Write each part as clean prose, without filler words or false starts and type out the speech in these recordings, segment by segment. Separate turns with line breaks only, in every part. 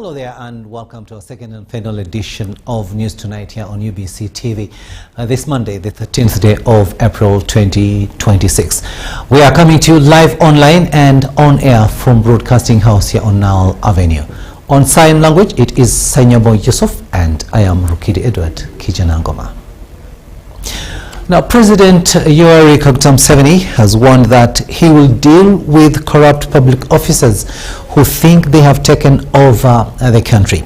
Hello there and welcome to our second and final edition of News Tonight here on UBC TV this Monday, the 13th day of April 2026. We are coming to you live online and on air from Broadcasting House here on Nile Avenue. On sign language, it is Sanyabo Yusuf and I am Rukidi Edward Kijanangoma. Now, President Yoweri Kaguta Museveni has warned that he will deal with corrupt public officers who think they have taken over the country.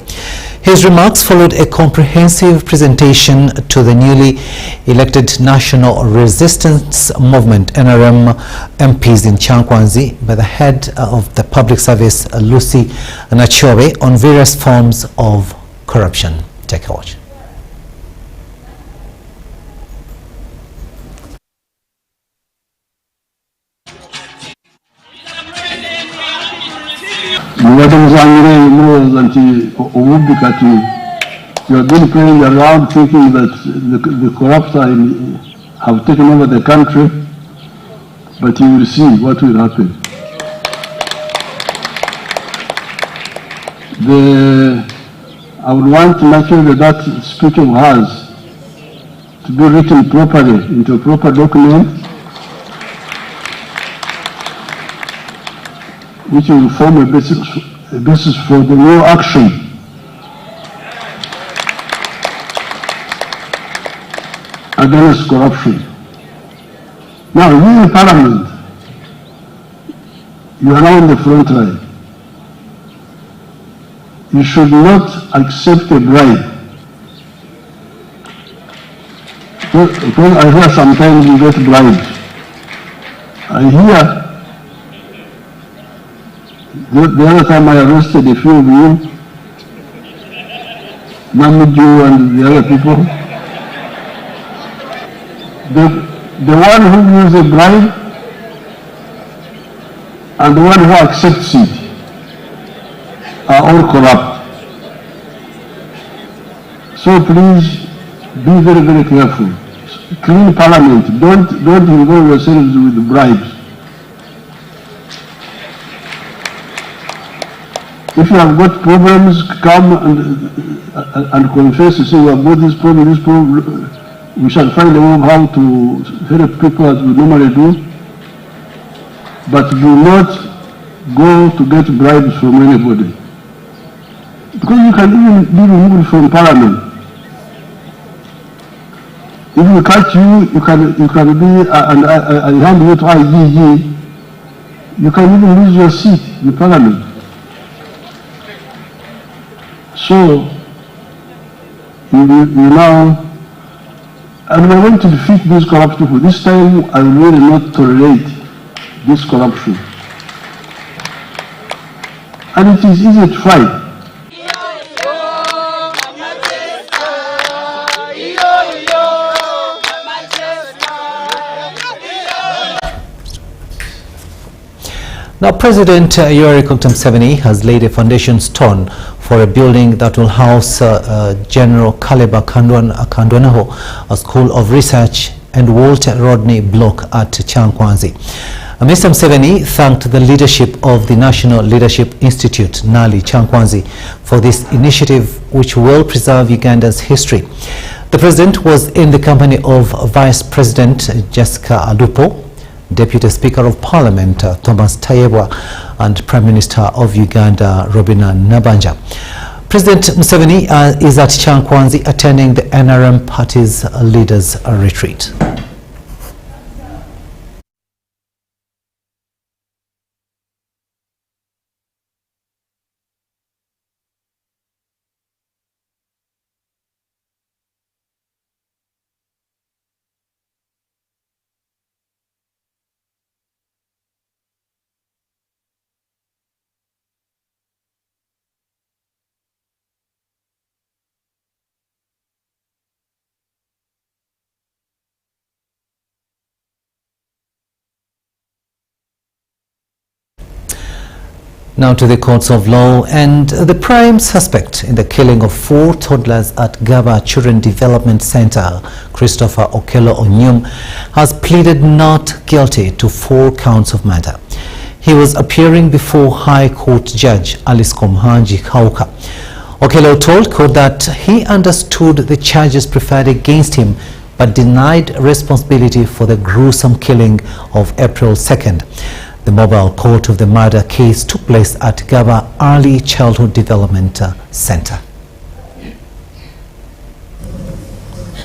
His remarks followed a comprehensive presentation to the newly elected National Resistance Movement (NRM) MPs in Kyankwanzi by the head of the Public Service, Lucy Nachobe, on various forms of corruption. Take a watch.
You have been playing around thinking that the corrupt have taken over the country, but you will see what will happen. I would want naturally that speech of hers to be written properly into a proper document, which will form a basis for the new action against corruption. Now, you in Parliament, you are now in the front line. You should not accept a bribe. Because I hear sometimes you get bribed. I hear the other time I arrested a few of you, Mamuju and the other people. The one who gives a bribe and the one who accepts it are all corrupt. So please be very, very careful. Clean Parliament. Don't involve yourselves with bribes. If you have got problems, come and confess. You say, we have got this problem, we shall find a way how to help people as we normally do. But do not go to get bribes from anybody. Because you can even be removed from Parliament. If we catch you, you can be, and hand you to IGG, you can even lose your seat in Parliament. So, you now, and we are going to defeat these corrupt people. This time, I will really not tolerate this corruption. And it is easy to fight.
Now, President Yoweri Kaguta Museveni has laid a foundation stone for a building that will house General Kaleba Kandwanaho, a School of Research, and Walter Rodney Block at Kyankwanzi. Mr. Museveni thanked the leadership of the National Leadership Institute, NALI Kyankwanzi, for this initiative which will preserve Uganda's history. The President was in the company of Vice President Jessica Alupo, Deputy Speaker of Parliament Thomas Tayebwa, and Prime Minister of Uganda Robina Nabanja. President Museveni is at Kyankwanzi attending the NRM party's leaders' retreat. Now to the courts of law, and the prime suspect in the killing of 4 toddlers at Gaba Children Development Center, Christopher Okello Onyum, has pleaded not guilty to 4 counts of murder. He was appearing before High Court Judge Alice Komhanji Kauka. Okello told court that he understood the charges preferred against him but denied responsibility for the gruesome killing of April 2nd. The mobile court of the murder case took place at Gaba Early Childhood Development Center.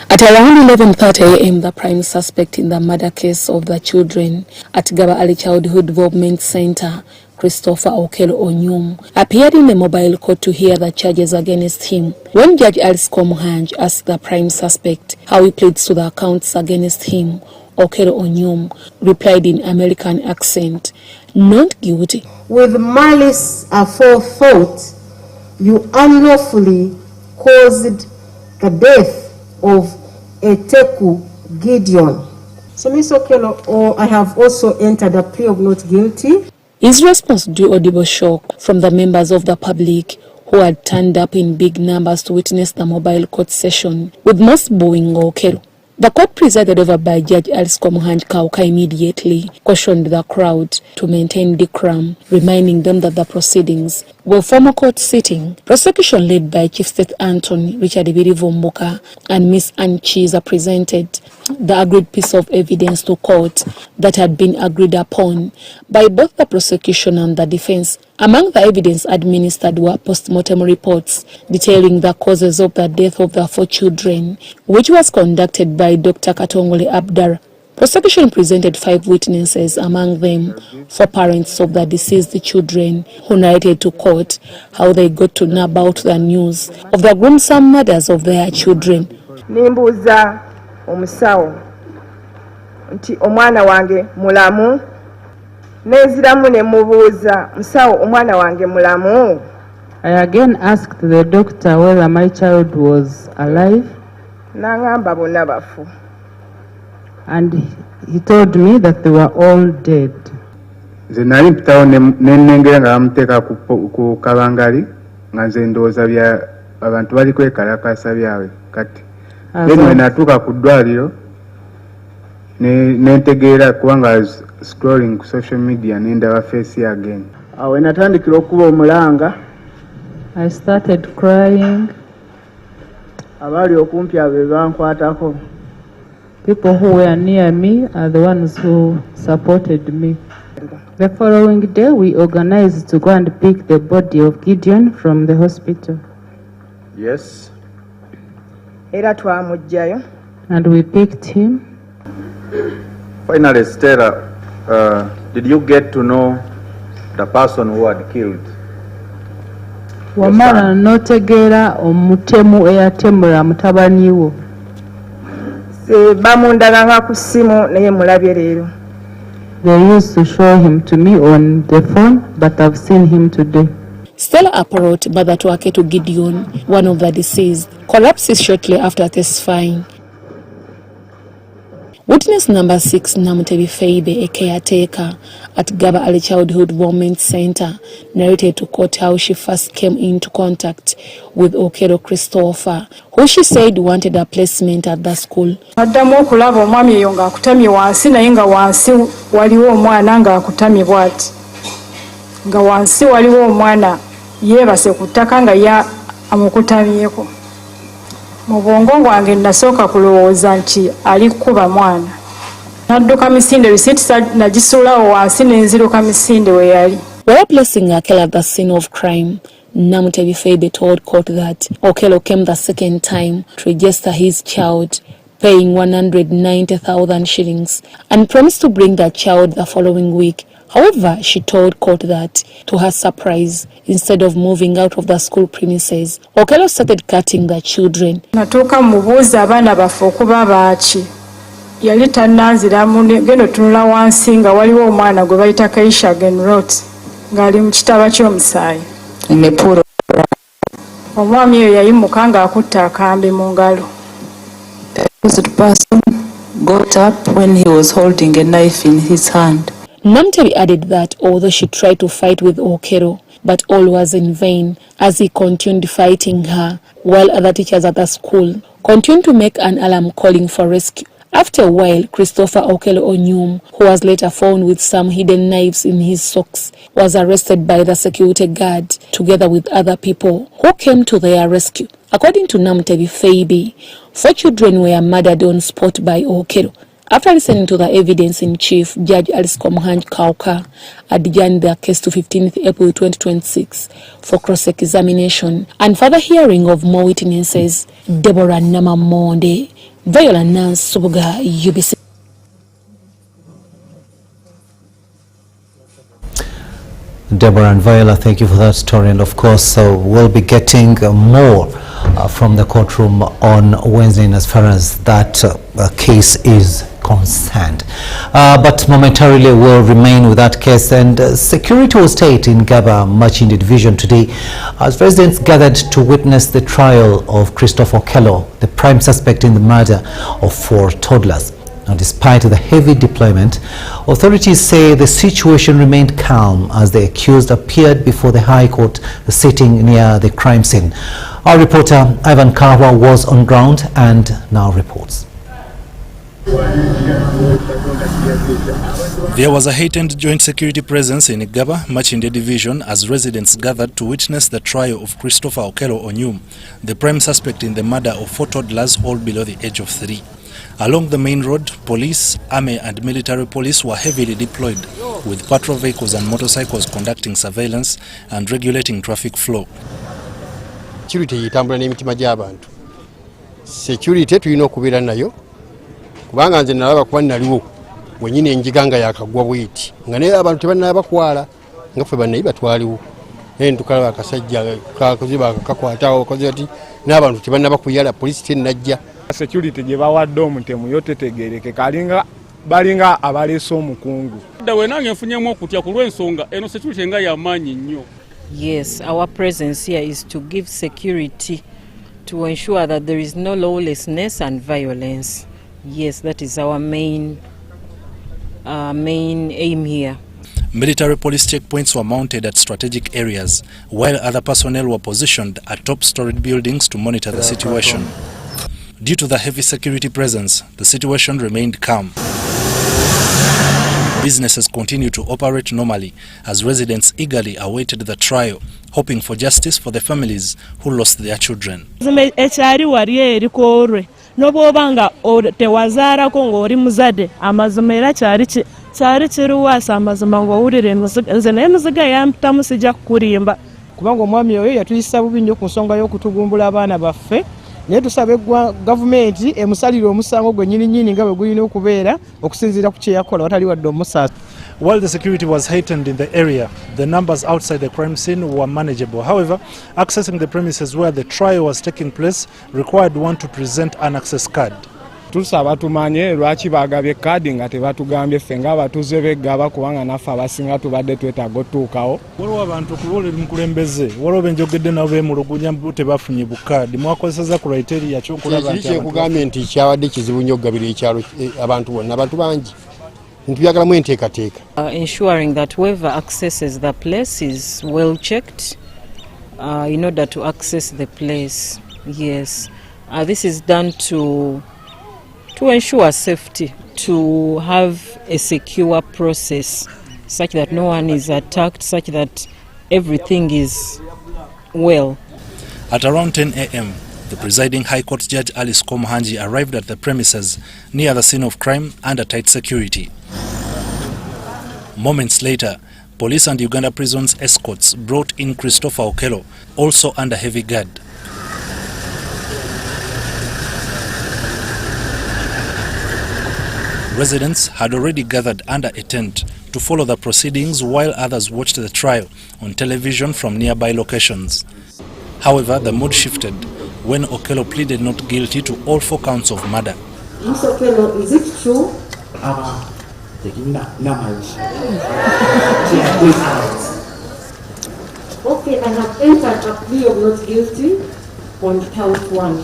At around 11:30 a.m., the prime suspect in the murder case of the children at Gaba Early Childhood Development Center, Christopher Okello Onyum, appeared in the mobile court to hear the charges against him. When Judge Alice Komhanji asked the prime suspect how he pleads to the counts against him, Okello Onyum replied in American accent, "Not guilty."
With malice aforethought, you unlawfully caused the death of Eteku Gideon. So, Mr. Okello, I have also entered a plea of not guilty.
His response drew audible shock from the members of the public who had turned up in big numbers to witness the mobile court session, with most booing Okello. The court presided over by Judge Alice Komhanji Kauka immediately cautioned the crowd to maintain decorum, reminding them that the proceedings were formal court sitting. Prosecution led by Chief State Attorney Richard Ibirivumbuka and Miss Ann Chiza presented the agreed piece of evidence to court that had been agreed upon by both the prosecution and the defense. Among the evidence administered were post-mortem reports detailing the causes of the death of the 4 children, which was conducted by Dr. Katongole Abdara. Prosecution presented 5 witnesses, among them 4 parents of the deceased children, who narrated to court how they got to know about the news of the gruesome murders of their children.
Nimbuuza omusawo nti omwana wange mulamu, neziramu ne mubuuza musawo omwana wange mulamu.
I again asked the doctor whether my child was alive,
N'angamba bonna bafu.
and he told me that they were all dead.
Nze nali mpitawo nennengera nga bamuteeka ku kabangali nga nze ndowooza bya abantu bali kwekalakasa byabwe kati. Then we natuuka ku ddwaliro nentegeera kubanga I was scrolling ku social media nendaba face ye again.
Awe natandikira okuba omulanga.
I started crying.
Abali okumpi abe bankwatako.
People who were near me are the ones who supported me. The following day, we organized to go and pick the body of Gideon from the hospital.
Yes.
Era twamugjayo.
And we picked him.
Finally, Stella, did you get to know the person who had killed?
Wamala notegeera omutemu eyatemula mutabani wo.
Bamundaganga ku ssimu naye mulabye leero.
They used to show him to me on the phone, but I've seen him today.
Stella Aparot, mother to Aketo Gideon, one of the deceased, collapses shortly after testifying. Witness number 6, Namutebi Feibe, a caretaker at Gaba Early Childhood Development Center, narrated to court how she first came into contact with Okello Christopher, who she said wanted a placement at the school.
Addamu okulaba omwami eyo ng'akutamye wansi, naye nga wansi waliwo omwana ng'akutamye bw'ati. Nga wansi waliwo omwana yeebase ku ttaka nga amukutamyeko. Mu bwongo bwange nasooka kulowooza nti ali kukuba mwana. Nadduka misinde risiiti nagisulawo wansi n'enziruka misinde we yali.
While placing Okello at the scene of crime, Namutebi Feibe told court that Okello came the second time to register his child, paying 190,000 shillings, and promised to bring the child the following week. However, she told court that, to her surprise, instead of moving out of the school premises, Okello started cutting the children.
Natuuka mubuuza abaana baffe okuba baaki. Yali tannanziramu gendo tunula wansi nga waliwo omwana gwe bayita Keisha Genrot ng'ali mu kitaba ky'omusaayi. Omwami oyo yayimuka ng'akutte akambe mu ngalo.
The person got up when he was holding a knife in his hand.
Namutebi added that although she tried to fight with Okello, but all was in vain as he continued fighting her, while other teachers at the school continued to make an alarm calling for rescue After a while, Christopher Okello Onyum, who was later found with some hidden knives in his socks, was arrested by the security guard together with other people who came to their rescue. According to Namtevi Feibi, 4 children were murdered on spot by Okello. After listening to the evidence in chief, Judge Alice Komuhanji Kauka adjourned the case to 15th April 2026 for cross-examination and further hearing of more witnesses. Deborah Namamonde, Viola Nance Subuga, UBC.
Deborah and Viola, thank you for that story. And of course, we'll be getting more from the courtroom on Wednesday as far as that case is concerned. But momentarily we'll remain with that case. And security was tight in Gaba Machinde Division today as residents gathered to witness the trial of Christopher Okello, the prime suspect in the murder of 4 toddlers. Now, despite the heavy deployment, authorities say the situation remained calm as the accused appeared before the High Court sitting near the crime scene. Our reporter Ivan Karwa was on ground and now reports.
There was a heightened joint security presence in Gaba Machinde Division as residents gathered to witness the trial of Christopher Okello Onyum, the prime suspect in the murder of 4 toddlers all below the age of 3. Along the main road, police, army and military police were heavily deployed, with patrol vehicles and motorcycles conducting surveillance and regulating traffic flow.
Security yitambula n'emitima gy'abantu. Security tulina okubeera nayo kubanga nze nalaba kuba naliwo wenyine enjiganga yakagwa bwiti nga naye abantu tebannaba kwala nga ffe bannayi batwaliwo tukalaba akasajja kakuziba kakwatawo kozi ati n'abantu tebannaba kuyala polisi tennajja.
Security gye bawadde omutemu yo tetegeereke balinga abaleese omukungu.
We nange nfunyemu okutya ku lw'ensonga eno security nga y'amaanyi nnyo.
Yes, our presence here is to give security to ensure that there is no lawlessness and violence. Yes, that is our main aim here.
Military police checkpoints were mounted at strategic areas, while other personnel were positioned at top-storied buildings to monitor the situation. Due to the heavy security presence, the situation remained calm. Businesses continued to operate normally as residents eagerly awaited the trial, hoping for justice for the families who lost their children.
Nobanga tewazaarako ng'oli muzadde amazima era kyali kiruwaasa amazima ng'owulire nze naye muziga yampitamu sijja kukulimba kubanga omwami oyo yatuyisa bubi nnyo ku nsonga y'okutugumbula abaana baffe naye tusaba gavumenti emusalire omusango gwe nnyini nga bwe gulina okubeera okusinziira ku kye yakola watali wadde omusaasa.
While the security was heightened in the area, the numbers outside the crime scene were manageable. However, accessing the premises where the trial was taking place required one to present an access card.
Tusaba tumanye lwaki bagabye kadi nga tebatugambye ffe ng'abatuuze beggaba kubanga naffe abasinga tubadde twetaaga otuukawo.
Waliwo abantu kulola mukulembeze waliwo benjogedde nabo beemulugunya tebafunye bukaadi mwakozesa criteria ky'okulaba nti
kyekugambye nti kyawadde kizibu nnyo okugabira ekyalo abantu bonna abantu bangi.
Ensuring that whoever accesses the place is well checked in order to access the place. Yes, this is done to ensure safety, to have a secure process such that no one is attacked, such that everything is well.
At around 10 a.m., the presiding High Court Judge Alice Komuhanji arrived at the premises near the scene of crime under tight security. Moments later, police and Uganda Prisons escorts brought in Christopher Okello, also under heavy guard. Residents had already gathered under a tent to follow the proceedings while others watched the trial on television from nearby locations. However, the mood shifted when Okello pleaded not guilty to all 4 counts of murder.
Mr. Okello, is it true? Okay, I have entered a plea of not guilty on count 1.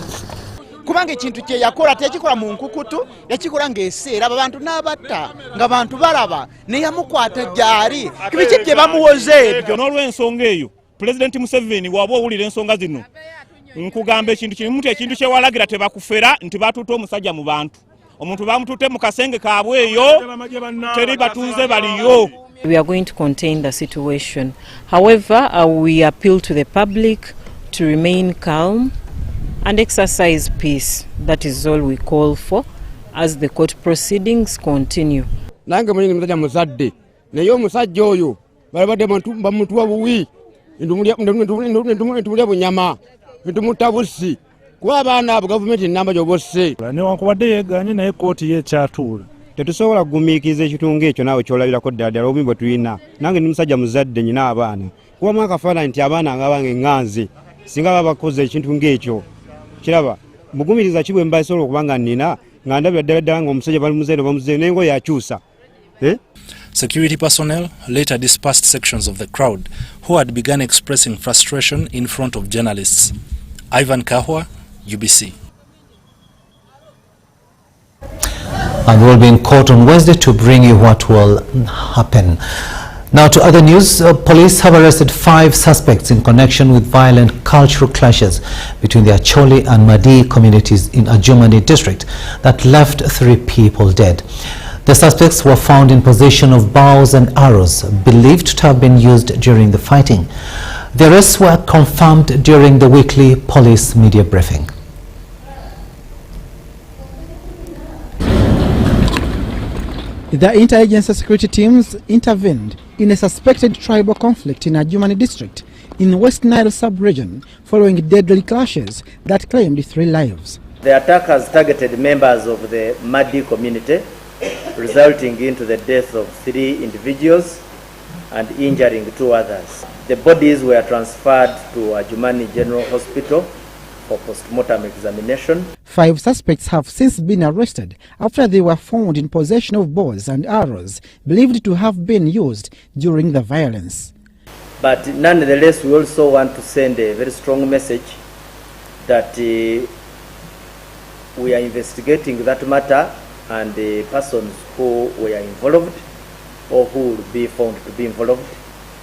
Kubanga ekintu kye yakola tekikola mu nkukutu yakikola ng'eseera abantu n'abatta nga bantu balaba ne yamukwata gyali kibiki kye bamuwoze ebyo.
N'olw'ensonga eyo Pulezidenti Museveni waba owulira ensonga zino nkugamba ekintu kimu ekintu kye walagira tebakufera nti batuuta omusajja mu bantu
omuntu bamutute mu kasenge kaabwe eyo teri batuuze baliyo.
We are going to contain the situation. However, we appeal to the public to remain calm and exercise peace. That is all we call for as the court proceedings continue.
Nange mwenye mzaja muzadde naye omusajja oyo balabadde bamutuwa buwi ntumulya bunyama ntumuta busi kuba abaana abo gavumenti enamba gy'obosse
newankubadde yeeganye naye kooti yeekyatuula.
Tetusobola kugumiikiriza ekitunga ekyo naawe kyolabirako ddala obubi bwe tulina. Nange ndi musajja muzadde nyina abaana kubamu akafaananyi nti abaana nga bange ŋŋanze singa baba bakoze ekintu ng'ekyo kiraba mugumiriza ki bwe mba sobola okubanga nnina nga ndabira ddala ng'omusajja bamuzeeno n'engo yakyusa.
Security personnel later dispersed sections of the crowd who had begun expressing frustration in front of journalists. Ivan Kahwa, UBC.
And we'll be in court on Wednesday to bring you what will happen. Now to other news, police have arrested 5 suspects in connection with violent cultural clashes between the Acholi and Madi communities in Adjumani district that left 3 people dead. The suspects were found in possession of bows and arrows believed to have been used during the fighting. The arrests were confirmed during the weekly police media briefing.
The interagency security teams intervened in a suspected tribal conflict in Adjumani district in West Nile sub-region following deadly clashes that claimed 3 lives.
The attackers targeted members of the Madi community, resulting into the death of 3 individuals and injuring 2 others. The bodies were transferred to Adjumani General Hospital for post-mortem examination.
5 suspects have since been arrested after they were found in possession of bows and arrows believed to have been used during the violence.
But nonetheless, we also want to send a very strong message that we are investigating that matter, and the persons who were involved or who will be found to be involved,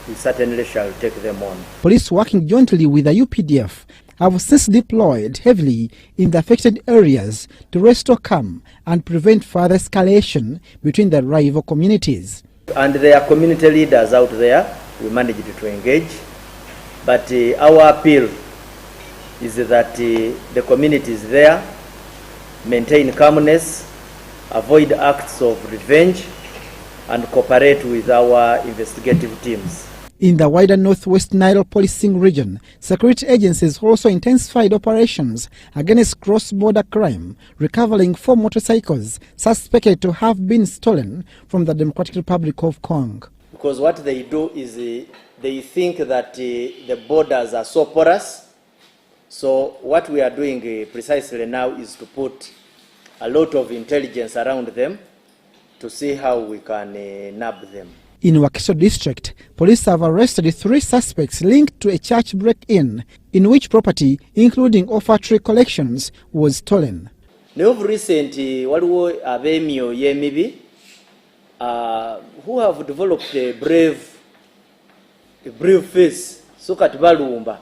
we certainly shall take them on.
Police working jointly with the UPDF have since deployed heavily in the affected areas to restore calm and prevent further escalation between the rival communities.
And there are community leaders out there, we managed to engage, but our appeal is that the communities there maintain calmness, avoid acts of revenge, and cooperate with our investigative teams.
In the wider Northwest Nile policing region, security agencies also intensified operations against cross-border crime, recovering 4 motorcycles suspected to have been stolen from the Democratic Republic of Congo.
Because what they do is they think that the borders are so porous. So what we are doing precisely now is to put a lot of intelligence around them to see how we can nab them.
In Wakiso district, police have arrested 3 suspects linked to a church break-in, in which property, including offertory collections, was stolen.
Of recent, waliwo abemyo yemibi who have developed a brave face, so kati balumba.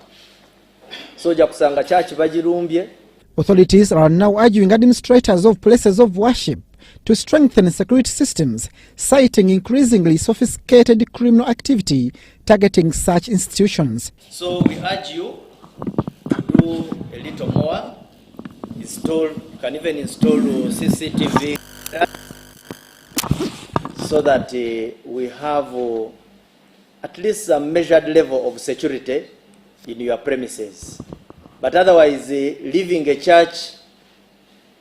So jakusanga church bajirumbye.
Authorities are now urging administrators of places of worship to strengthen security systems, citing increasingly sophisticated criminal activity targeting such institutions.
So we urge you to do a little more. Can even install CCTV so that we have at least a measured level of security in your premises. But otherwise, leaving a church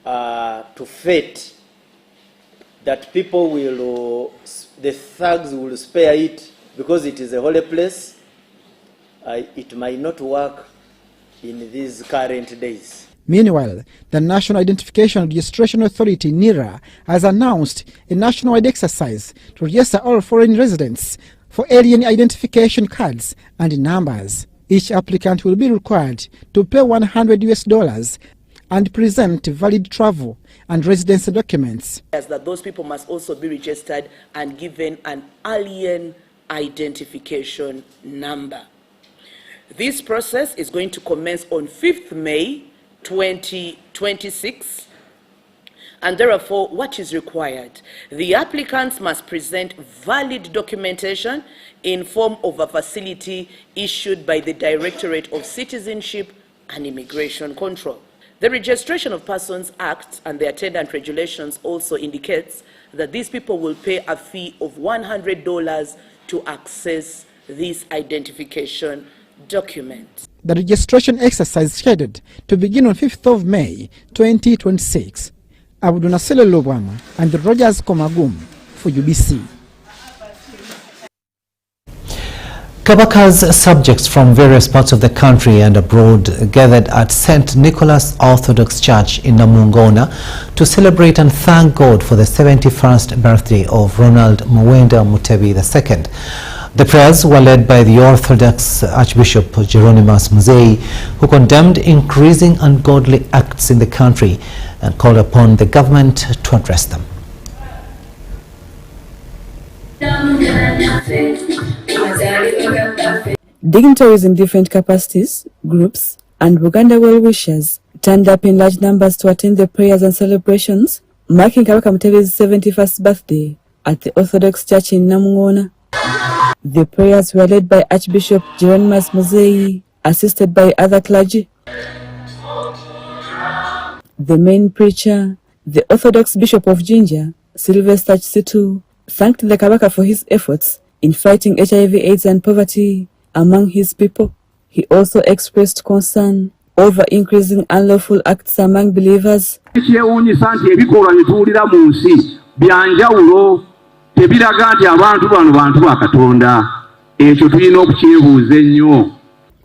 to fate, that people will, the thugs will spare it because it is a holy place, it might not work in these current days.
Meanwhile, the National Identification and Registration Authority, NIRA, has announced a nationwide exercise to register all foreign residents for alien identification cards and numbers. Each applicant will be required to pay $100 and present valid travel and residency documents.
That those people must also be registered and given an alien identification number. This process is going to commence on 5th May 2026, And therefore, what is required? The applicants must present valid documentation in form of a facility issued by the Directorate of Citizenship and Immigration Control. The Registration of Persons Act and the attendant regulations also indicates that these people will pay a fee of $100 to access this identification document.
The registration exercise is scheduled to begin on 5th of May 2026. Abdunasele Lobwama and Rogers Komagum for UBC.
Kabaka's subjects from various parts of the country and abroad gathered at St. Nicholas Orthodox Church in Namungona to celebrate and thank God for the 71st birthday of Ronald Muwenda Mutebi II. The prayers were led by the Orthodox Archbishop Hieronymus Muzeyi, who condemned increasing ungodly acts in the country and called upon the government to address them.
Dignitaries in different capacities, groups, and Buganda well-wishers turned up in large numbers to attend the prayers and celebrations marking Kabaka Mutebi's 71st birthday at the Orthodox Church in Namungona. The prayers were led by Archbishop Hieronymus Muzeyi, assisted by other clergy. The main preacher, the Orthodox Bishop of Jinja, Sylvester Chisitu, thanked the Kabaka for his efforts in fighting HIV/AIDS and poverty among his people. He also expressed concern over increasing unlawful acts among believers.
Tebiraga nti abantu bano bantu ba Katonda ekyo tulina okukyebuuza ennyo.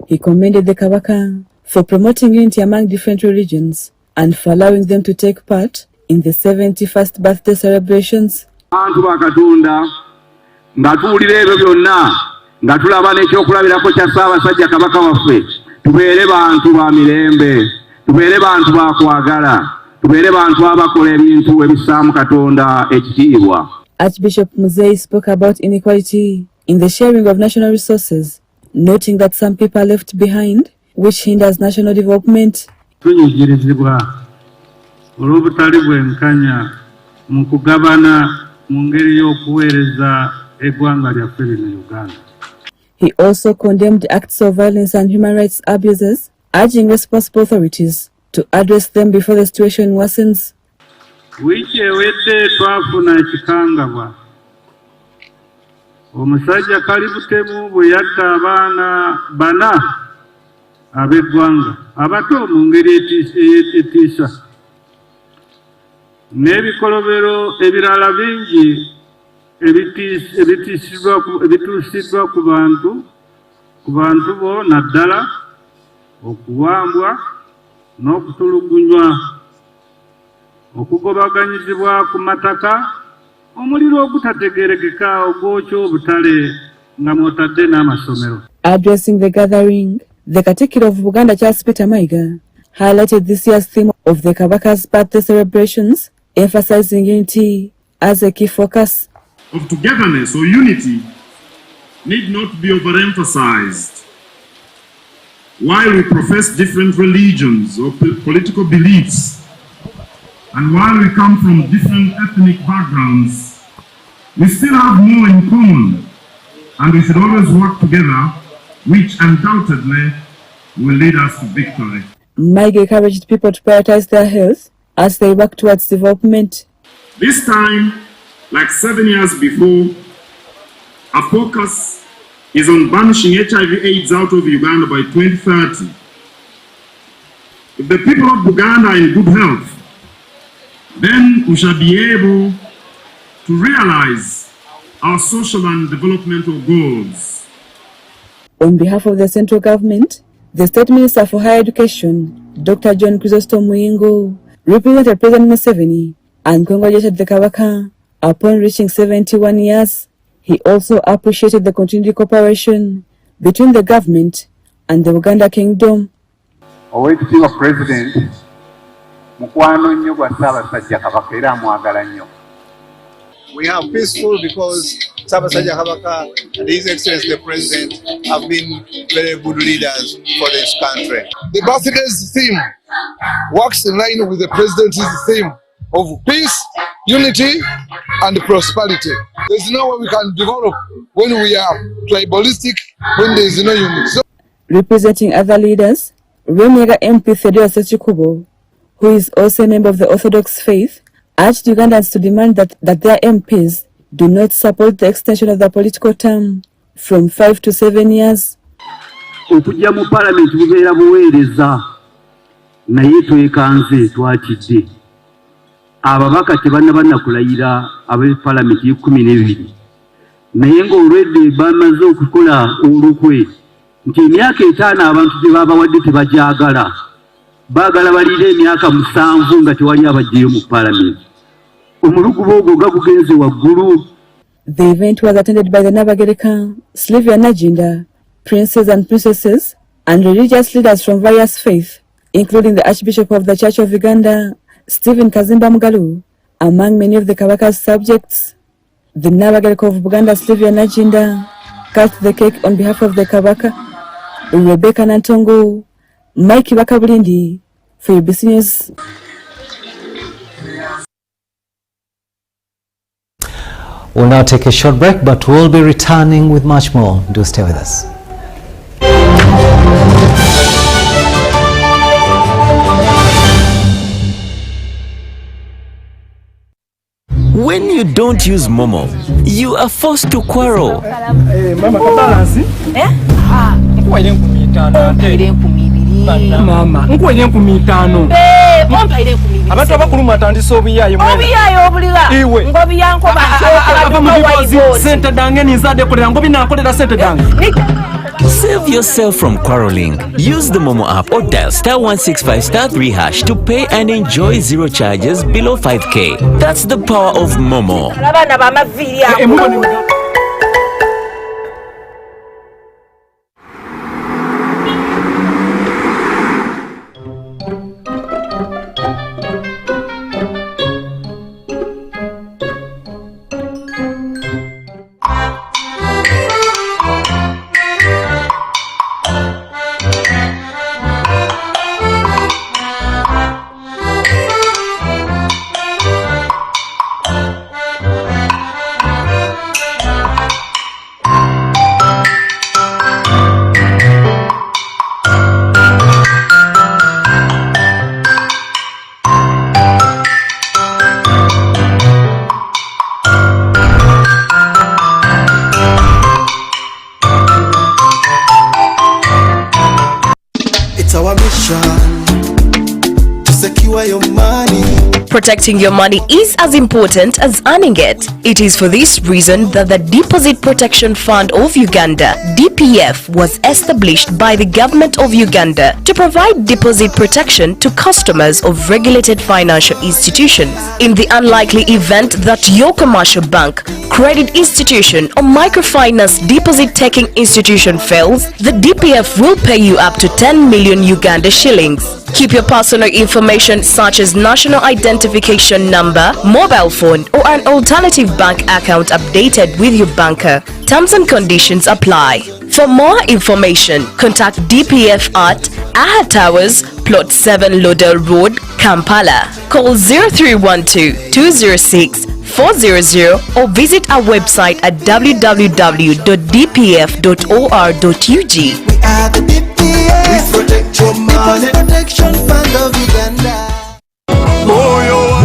He commended the Kabaka for promoting unity among different religions and for allowing them to take part in the 71st birthday celebrations.
Abantu ba Katonda nga tuwulira ebyo byonna nga tulaba n'ekyokulabirako kya Ssaabasajja Kabaka waffe, tubeere bantu ba mirembe, tubeere bantu ba kwagala, tubeere bantu abakola ebintu ebissaamu Katonda ekitiibwa.
Archbishop Muzeyi spoke about inequality in the sharing of national resources, noting that some people are left behind, which hinders national development.
Tunyigirizibwa olw'obutali bwenkanya mu kugabana mu ngeri y'okuweereza eggwanga lyaffe lino Uganda.
He also condemned acts of violence and human rights abuses, urging responsible authorities to address them before the situation worsens.
Wiiki ewedde twafuna ekikangabwa omusajja Kalibutemu bwe yatta abaana bana ab'eggwanga abato mu ngeri etiisa n'ebikolobero ebirala bingi ebituusiddwa ku bantu bo naddala okuwambwa n'okutulugunywa okugobaganyizibwa ku mataka omuliro ogutategeerekeka ogwokya obutale nga mwotadde n'amasomero.
Addressing the gathering, the Katikkiro of Buganda, Charles Peter Mayiga, highlighted this year's theme of the Kabaka's birthday celebrations, emphasizing unity as a key focus.
Of togetherness or unity need not be overemphasized. While we profess different religions or political beliefs, and while we come from different ethnic backgrounds, we still have more in common, and we should always work together, which undoubtedly will lead us to victory.
Mike encouraged people to prioritize their health as they work towards development.
This time, like 7 years before, our focus is on banishing HIV/AIDS out of Uganda by 2030. If the people of Uganda are in good health, then we shall be able to realize our social and developmental goals.
On behalf of the central government, the State Minister for Higher Education, Dr. John Chrysostom Muyingo, represented President Museveni and congratulated the Kabaka upon reaching 71 years. He also appreciated the continued cooperation between the government and the Uganda Kingdom.
Oweekitiibwa President, mukwano nnyo gwa Ssaabasajja Kabaka era amwagala nnyo.
We are peaceful because Ssaabasajja Kabaka and His Excellency the President have been very good leaders for this country.
The birthday's theme works in line with the President's theme
of peace, unity, and prosperity. There's no way we can develop when we are tribalistic, when there is no unity. So,
representing other leaders, Rwemiyaga MP Theodore Ssekikubo, who is also a member of the Orthodox faith, urged Ugandans to demand that their MPs do not support the extension of the political term from 5 to 7 years.
Okujja mu parliament bubeera buweereza naye twekanze twatidde ababaka tebanna kulayira abe parliament ye-12 naye ng'olwedde bamaze okukola olukwe nti emyaka 5 abantu gye babawadde tebajagala baagala balire emyaka 7 nga tewali abajjayo mu parliament. Omulugubo ogwo nga gugenze waggulu.
The event was attended by the Nabagereka, Sylvia Najinda, princes and princesses, and religious leaders from various faiths, including the Archbishop of the Church of Uganda, Stephen Kazimba Mugalu, among many of the Kabaka's subjects. The Nabagereka of Buganda, Sylvia Najinda, cut the cake on behalf of the Kabaka, Rebecca Nantongo, Mike Bakabulindi, for UBC News.
We'll now take a short break, but we'll be returning with much more. Do stay with us.
When you don't use Momo, you are forced to quarrel.
Mama, nkwenye nkumitano. Abantu abakuluma atandise obuyayo mwene.
Obuyayo obuliga.
Iwe.
Ngobi yanko ba.
Sente dange nizade kolera ngobi nakolera sente dange.
Save yourself from quarreling. Use the Momo app or dial *165*3# to pay and enjoy zero charges below 5k. That's the power of Momo.
Abana bamaviri ako.
Protecting your money is as important as earning it. It is for this reason that the Deposit Protection Fund of Uganda, DPF, was established by the government of Uganda to provide deposit protection to customers of regulated financial institutions. In the unlikely event that your commercial bank, credit institution or microfinance deposit-taking institution fails, the DPF will pay you up to 10 million Uganda shillings. Keep your personal information such as national identification number, mobile phone or an alternative bank account updated with your banker. Terms and conditions apply. For more information, contact DPF at Aha Towers, Plot 7 Lodel Road, Kampala. Call 0312 206 400 or visit our website at www.dpf.or.ug.
We are the DPF. We protect your money. Protection Fund of Uganda.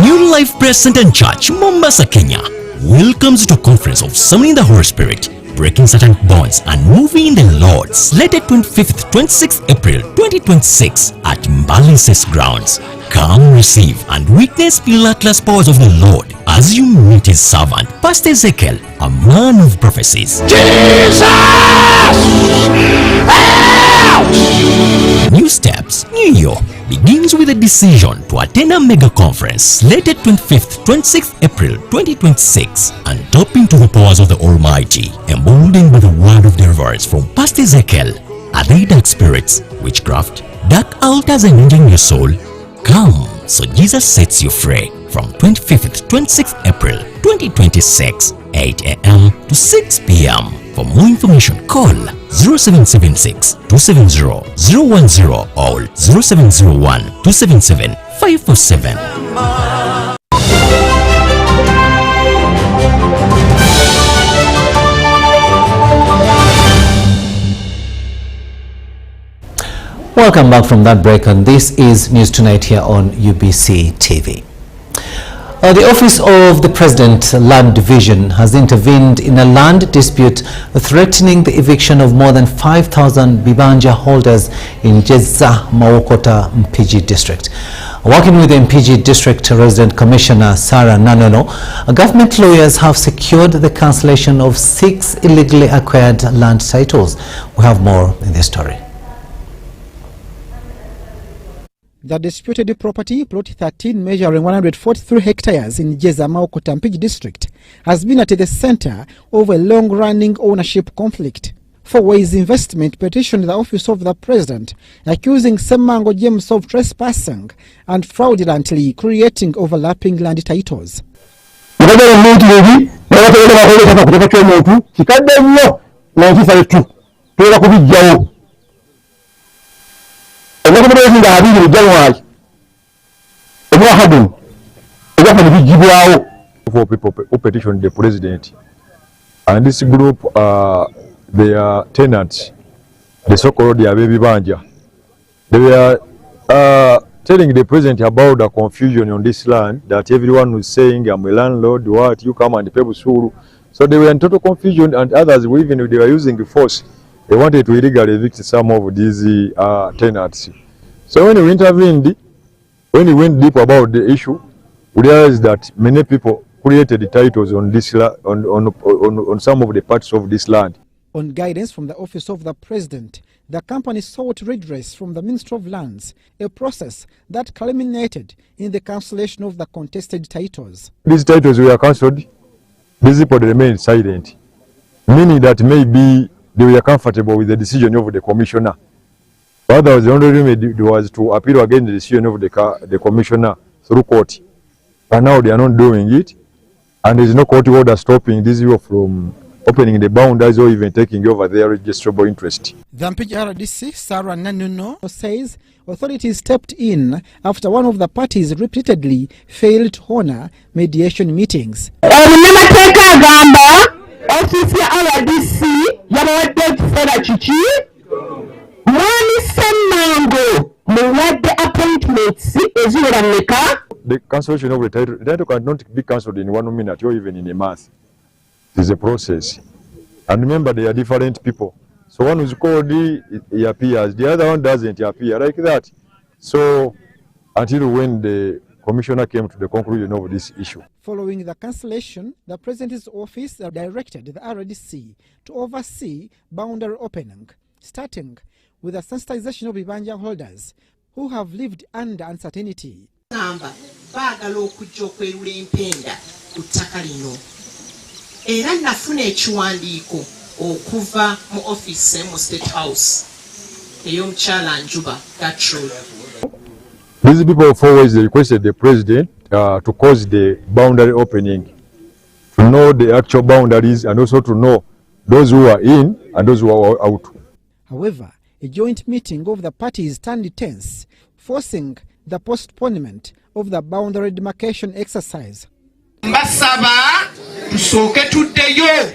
New Life Prayer Center and Church, Mombasa, Kenya, welcomes you to a conference of summoning the Holy Spirit, breaking satanic bonds and moving in the Lord, slated 25th 26th April 2026 at Mbalises grounds. Come receive and witness miraculous powers of the Lord as you meet his servant Pastor Ezekiel, a man of prophecies. Jesus! New steps, new year begins with a decision to attend a mega conference slated 25th 26th April 2026 and tap into the powers of the Almighty, emboldened by the word of deliverance from Pastor Ezekiel. Are they dark spirits, witchcraft, dark altars and injuring your soul? Come, so Jesus sets you free from 25th 26th April 2026, 8 a.m. to 6 p.m. For more information, call 0776 270 010 or 0701 277 547.
welcome back from that break, and this is News Tonight here on UBC TV. The Office of the President Land Division has intervened in a land dispute threatening the eviction of more than 5,000 Bibanja holders in Jeza Mawokota Mpigi district. Working with the Mpigi District Resident Commissioner Sarah Nanono, government lawyers have secured the cancellation of 6 illegally acquired land titles. We have more in this story.
The disputed property, plot 13 measuring 143 hectares in Jeza Mawokota Mpigi district, has been at the center of a long-running ownership conflict. For Ways Investment petitioned the Office of the President, accusing Semango James of trespassing and fraudulently creating overlapping land titles.
For people who petitioned the president, and this group, they are tenants, the so-called Baby Banja. They were telling the president about the confusion on this land, that everyone was saying, I'm a landlord, what, you come and pay Busuru. So they were in total confusion, and others, even if they were using force, they wanted to illegally evict some of these tenants. So when we intervened, when we went deep about the issue, we realized that many people created the titles on this on some of the parts of this land.
On guidance from the Office of the President, the company sought redress from the Ministry of Lands, a process that culminated in the cancellation of the contested titles.
These titles were cancelled. These people remained silent, meaning that maybe they were comfortable with the decision of the commissioner. Otherwise, the only remedy was to appeal against the decision of the commissioner through court. But now they are not doing it, and there is no court order stopping these people from opening the boundaries or even taking over their registrable interest.
The Mpigi RDC, Sarah Nanono, says authorities stepped in after one of the parties repeatedly failed to honor mediation meetings.
Office ya RDC yabawadde ekiseera kiki mwami Semango muwadde appointments eziwera mmeka.
The cancellation of the title cannot be cancelled in 1 minute or even in a month. It is a process. And remember, they are different people. So one who's called, he appears. The other one doesn't appear like that. So until when the commissioner came to the conclusion of this issue.
Following the cancellation, the President's office directed the RDC to oversee boundary opening, starting with the sensitization of Bibanja holders who have lived under uncertainty.
Baagala okujja okwerula empenda ku ttaka lino. Era nafuna ekiwandiiko okuva mu office mu State House ey'omukyala Njuba Gertrude.
These people of Four Ways, they requested the president to cause the boundary opening, to know the actual boundaries and also to know those who are in and those who are out.
However, a joint meeting of the parties turned tense, forcing the postponement of the boundary demarcation exercise.
Mbasaba tusooke tuddeyo.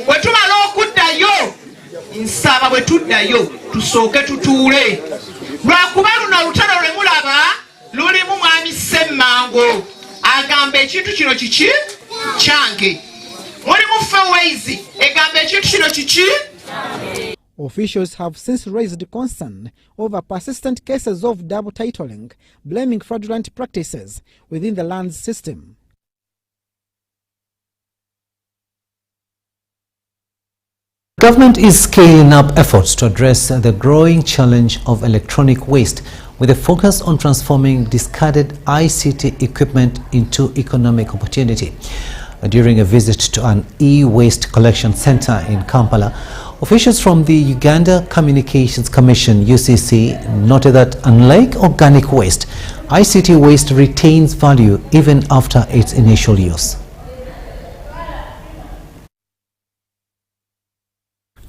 Bwe tumala okuddayo, nsaba bwe tuddayo tusooke tutuule. Lwakuba luno olutalo lwe mulaba lulimu mwami Semango agamba ekintu kino kiki kyange. Mulimu Four Ways egamba ekintu kino kiki.
Officials have since raised concern over persistent cases of double titling, blaming fraudulent practices within the land system.
Government is scaling up efforts to address the growing challenge of electronic waste with a focus on transforming discarded ICT equipment into economic opportunity. During a visit to an e-waste collection center in Kampala, officials from the Uganda Communications Commission UCC noted that unlike organic waste, ICT waste retains value even after its initial use.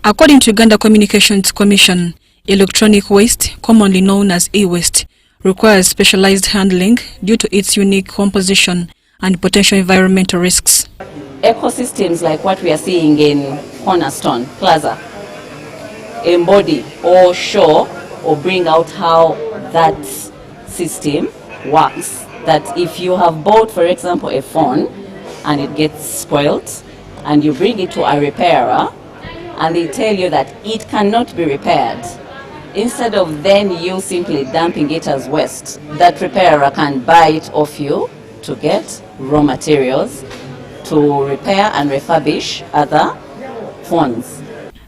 According to Uganda Communications Commission, electronic waste, commonly known as e-waste, requires specialized handling due to its unique composition and potential environmental risks.
Ecosystems like what we are seeing in Cornerstone Plaza embody or show or bring out how that system works. That if you have bought, for example, a phone and it gets spoiled and you bring it to a repairer and they tell you that it cannot be repaired, instead of then you simply dumping it as waste, that repairer can buy it off you to get raw materials to repair and refurbish other phones.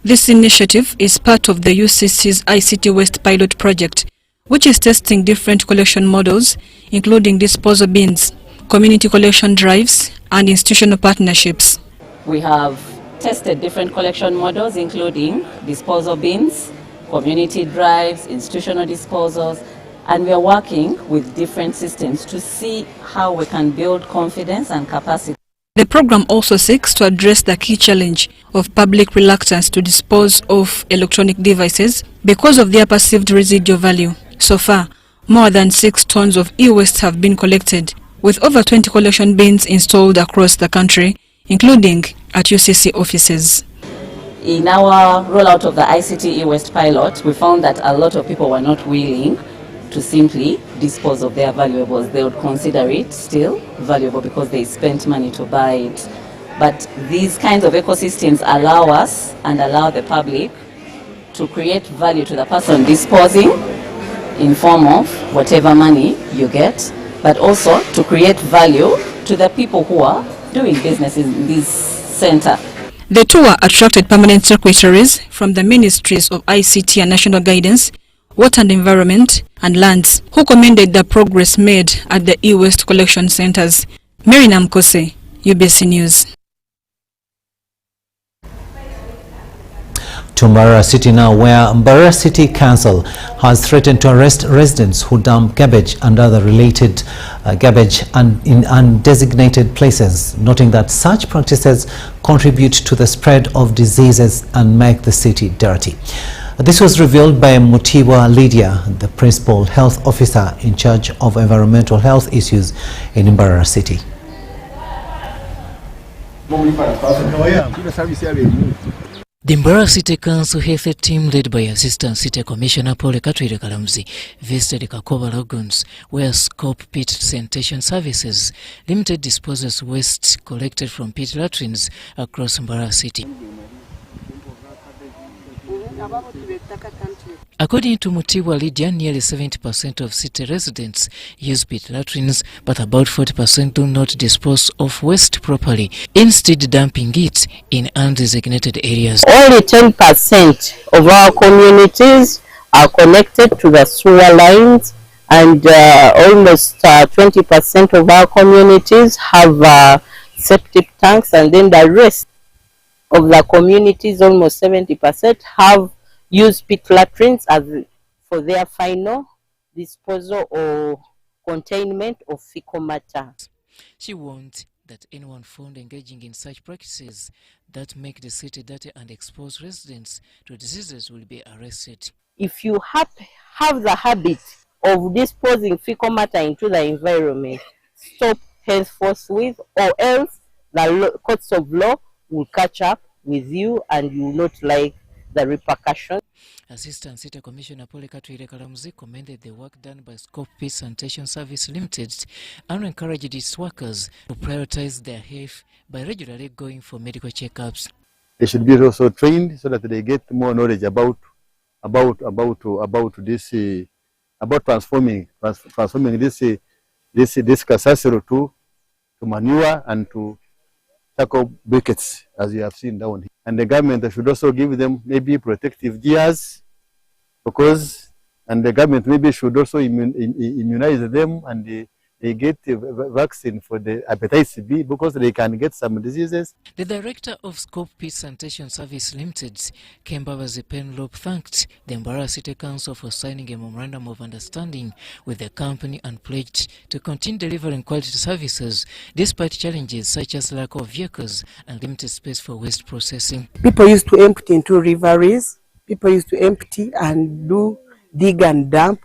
This initiative is part of the UCC's ICT Waste Pilot Project, which is testing different collection models, including disposal bins, community collection drives, and institutional partnerships.
We have tested different collection models, including disposal bins, community drives, institutional disposals, and we are working with different systems to see how we can build confidence and capacity.
The program also seeks to address the key challenge of public reluctance to dispose of electronic devices because of their perceived residual value. So far, more than 6 tons of e-waste have been collected, with over 20 collection bins installed across the country, including at UCC offices.
In our rollout of the ICT e-waste pilot, we found that a lot of people were not willing to simply dispose of their valuables. They would consider it still valuable because they spent money to buy it. But these kinds of ecosystems allow us and allow the public to create value to the person disposing in form of whatever money you get, but also to create value to the people who are doing business in this center.
The tour attracted permanent secretaries from the ministries of ICT and National Guidance, Water and Environment, and Lands, who commended the progress made at the e-waste collection centers. Mary Namkose, UBC News.
To Mbarara City now, where Mbarara City Council has threatened to arrest residents who dump garbage and other related garbage in undesignated places, noting that such practices contribute to the spread of diseases and make the city dirty. This was revealed by Mutiwa Lydia, the Principal Health Officer in charge of environmental health issues in Mbarara City.
The Mbarara City Council Health Team, led by Assistant City Commissioner Paul Katwire Kalamzi, visited Kakoba Lagoons, where Scope Pit Sanitation Services Limited disposes waste collected from pit latrines across Mbarara City. According to Mutiwa Lydia, nearly 70% of city residents use pit latrines, but about 40% do not dispose of waste properly, instead dumping it in undesignated areas.
Only 10% of our communities are connected to the sewer lines, and almost 20% of our communities have septic tanks, and then the rest of the communities, almost 70%, have used pit latrines as for their final disposal or containment of fecal matter.
She warned that anyone found engaging in such practices that make the city dirty and expose residents to diseases will be arrested.
If you have the habit of disposing fecal matter into the environment, stop henceforth with, or else the courts of law will catch up with you and you will not like the repercussions.
Assistant City Commissioner Paul Katwire Kalamzi commended the work done by Scope Pit Sanitation Service Limited and encouraged its workers to prioritize their health by regularly going for medical checkups.
They should be also trained so that they get more knowledge about this, about transforming this cassandra to manure and to tackle buckets, as you have seen down here. And the government should also give them maybe protective gears, and the government maybe should also immunize them, and they get a vaccine for the hepatitis B because they can get some diseases.
The director of Scope Pit Sanitation Service Limited, Kembabazi Penlope, thanked the Mbarara City Council for signing a memorandum of understanding with the company and pledged to continue delivering quality services despite challenges such as lack of vehicles and limited space for waste processing.
People used to empty into rivers, people used to empty and dig and dump.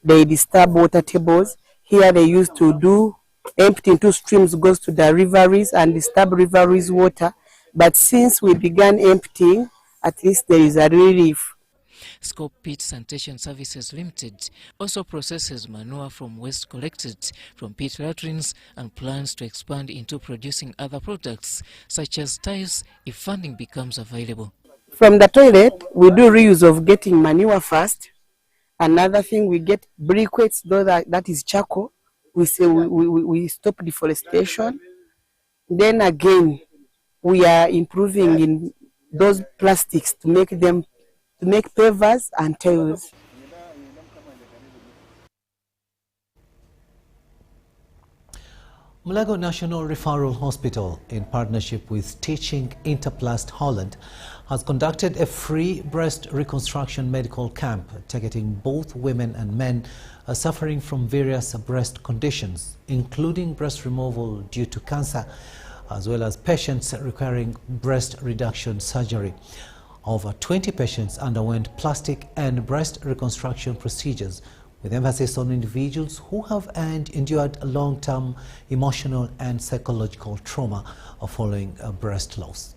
They disturb water tables. Here they used to empty into streams, goes to the riveries and disturb riveries water. But since we began emptying, at least there is a relief.
Scope Pit Sanitation Services Limited also processes manure from waste collected from pit latrines and plans to expand into producing other products such as tiles if funding becomes available.
From the toilet, we do reuse of getting manure first. Another thing, we get briquettes, though that is charcoal. We say we stop deforestation. Then again, we are improving in those plastics to make pavers and tiles.
Mulago National Referral Hospital, in partnership with Teaching Interplast Holland, has conducted a free breast reconstruction medical camp targeting both women and men suffering from various breast conditions, including breast removal due to cancer, as well as patients requiring breast reduction surgery. Over 20 patients underwent plastic and breast reconstruction procedures, with emphasis on individuals who have endured long-term emotional and psychological trauma following a breast loss.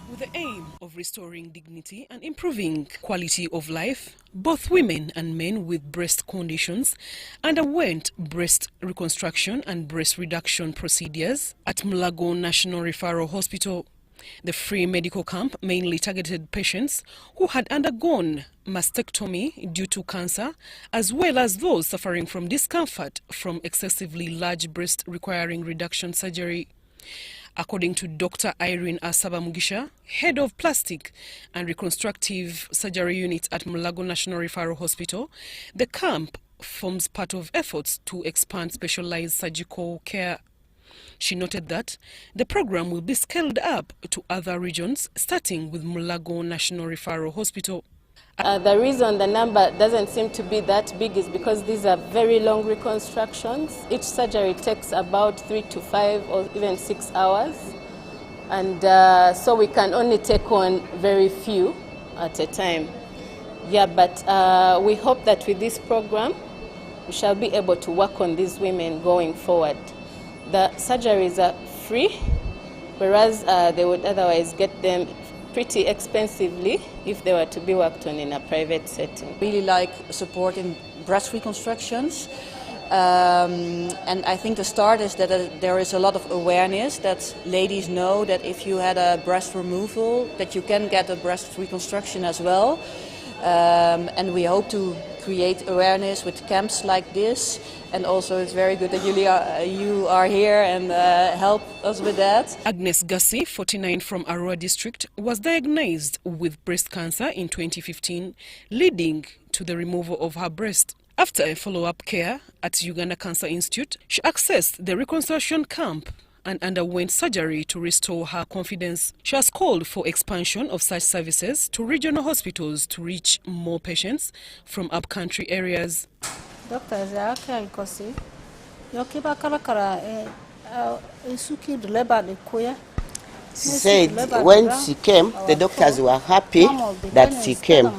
With the aim of restoring dignity and improving quality of life, both women and men with breast conditions underwent breast reconstruction and breast reduction procedures at Mulago National Referral Hospital. The free medical camp mainly targeted patients who had undergone mastectomy due to cancer, as well as those suffering from discomfort from excessively large breast requiring reduction surgery. According to Dr. Irene Asaba Mugisha, head of plastic and reconstructive surgery unit at Mulago National Referral Hospital, the camp forms part of efforts to expand specialized surgical care. She noted that the program will be scaled up to other regions, starting with Mulago National Referral Hospital.
The reason the number doesn't seem to be that big is because these are very long reconstructions. Each surgery takes about 3 to 5 or even 6 hours. And so we can only take on very few at a time. Yeah, but we hope that with this program, we shall be able to work on these women going forward. The surgeries are free, whereas they would otherwise get them pretty expensively if they were to be worked on in a private setting.
Really like supporting breast reconstructions. And I think the start is that there is a lot of awareness that ladies know that if you had a breast removal, that you can get a breast reconstruction as well. And we hope to create awareness with camps like this. And also it's very good that you are here and help us with that.
Agnes Gassi, 49, from Arua district, was diagnosed with breast cancer in 2015, leading to the removal of her breast. After a follow-up care at Uganda Cancer Institute, she accessed the reconstruction camp and underwent surgery to restore her confidence. She has called for expansion of such services to regional hospitals to reach more patients from upcountry areas.
Doctor Zaka Kosi, Yokiba Karakara,
She said when she came, the doctors were happy that she came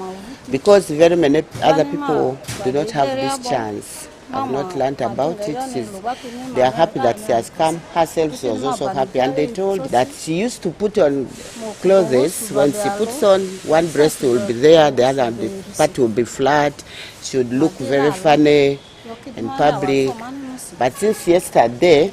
because very many other people do not have this chance. I've not learned about it. They are happy that she has come. Herself, she was also happy, and they told that she used to put on clothes. When she puts on, one breast will be there, the other part will be flat. She would look very funny in public. But since yesterday,